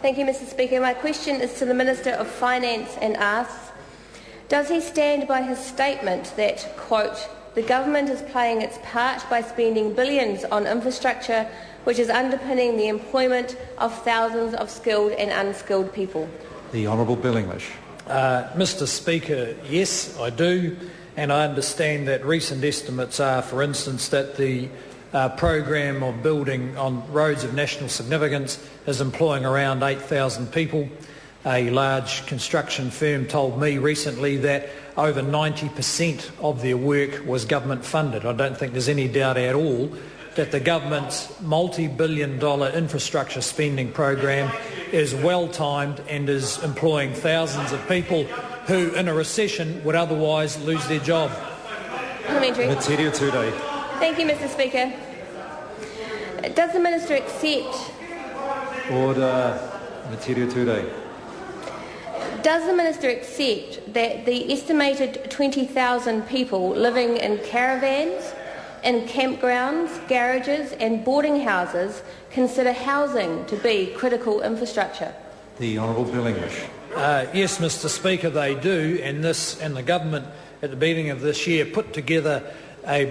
Thank you, Mr Speaker. My question is to the Minister of Finance and asks, does he stand by his statement that, quote, the government is playing its part by spending billions on infrastructure which is underpinning the employment of thousands of skilled and unskilled people? The Honourable Bill English. Mr Speaker, yes, I do, and I understand that recent estimates are, for instance, that the program of building on roads of national significance is employing around 8,000 people. A large construction firm told me recently that over 90% of their work was government funded. I don't think there's any doubt at all that the government's multi-billion-dollar infrastructure spending program is well-timed and is employing thousands of people who, in a recession, would otherwise lose their job. Metiria, Turei. Thank you, Mr Speaker. Does the Minister accept... Order. Metiria, Turei. Does the Minister accept that the estimated 20,000 people living in caravans, in campgrounds, garages and boarding houses consider housing to be critical infrastructure? The Honourable Bill English. Yes, Mr Speaker, they do, and the government at the beginning of this year put together a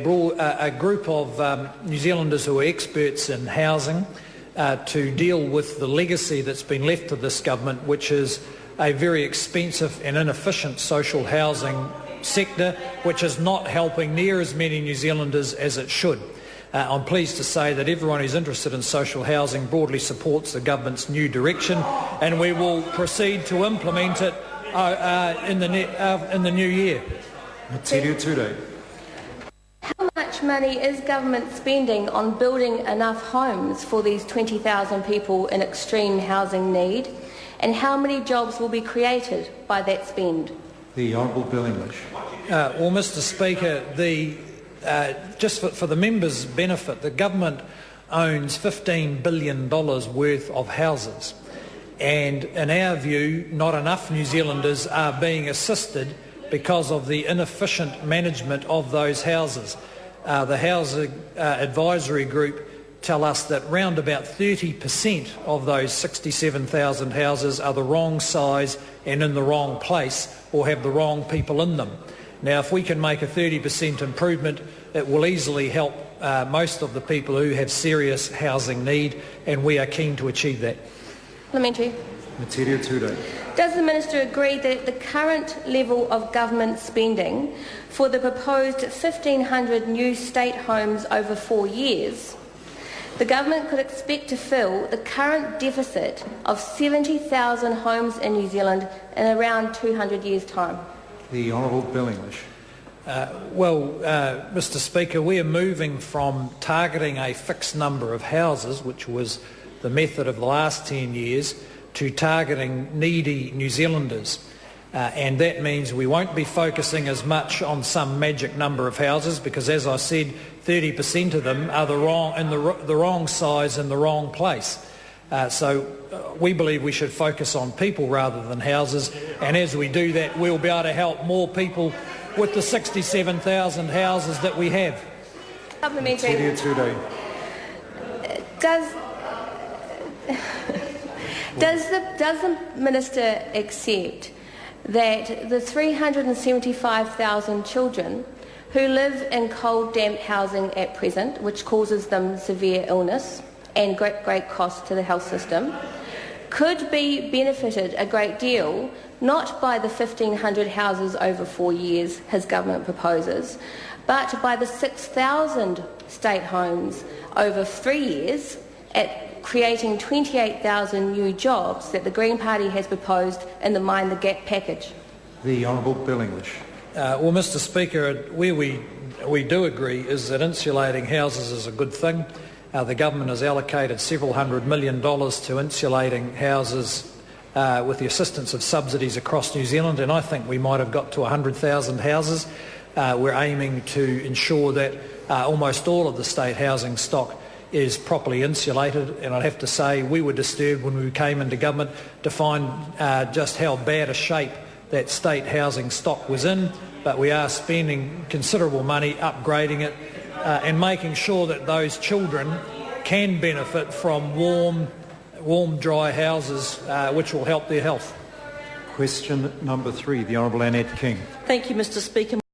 group of New Zealanders who are experts in housing to deal with the legacy that's been left to this government, which is a very expensive and inefficient social housing sector, which is not helping near as many New Zealanders as it should. I'm pleased to say that everyone who's interested in social housing broadly supports the government's new direction, and we will proceed to implement it in the new year. Metiria, Turei. How much money is government spending on building enough homes for these 20,000 people in extreme housing need, and how many jobs will be created by that spend? The Honourable Bill English. Well, Mr Speaker, just for the members' benefit, the government owns $15 billion worth of houses, and in our view, not enough New Zealanders are being assisted because of the inefficient management of those houses. The Housing Advisory Group tell us that round about 30% of those 67,000 houses are the wrong size and in the wrong place or have the wrong people in them. Now, if we can make a 30% improvement, it will easily help most of the people who have serious housing need, and we are keen to achieve that. Parliamentary. Metiria, Turei. Does the Minister agree that at the current level of government spending for the proposed 1,500 new state homes over 4 years, the government could expect to fill the current deficit of 70,000 homes in New Zealand in around 200 years' time? The Honourable Bill English. Mr Speaker, we are moving from targeting a fixed number of houses, which was the method of the last 10 years, to targeting needy New Zealanders. And that means we won't be focusing as much on some magic number of houses because, as I said, 30% of them are the wrong size in the wrong place. So we believe we should focus on people rather than houses, and as we do that, we'll be able to help more people with the 67,000 houses that we have. Supplementary. Does the Minister accept that the 375,000 children who live in cold, damp housing at present, which causes them severe illness and great cost to the health system, could be benefited a great deal not by the 1,500 houses over 4 years his government proposes, but by the 6,000 state homes over 3 years at creating 28,000 new jobs that the Green Party has proposed in the Mind the Gap package? The Honourable Bill English. Well, Mr Speaker, where we do agree is that insulating houses is a good thing. The government has allocated several $100 million to insulating houses with the assistance of subsidies across New Zealand, and I think we might have got to 100,000 houses. We're aiming to ensure that almost all of the state housing stock is properly insulated, and I'd have to say we were disturbed when we came into government to find just how bad a shape that state housing stock was in, but we are spending considerable money upgrading it and making sure that those children can benefit from warm, warm, dry houses which will help their health. Question number 3, the Honourable Annette King. Thank you, Mr Speaker.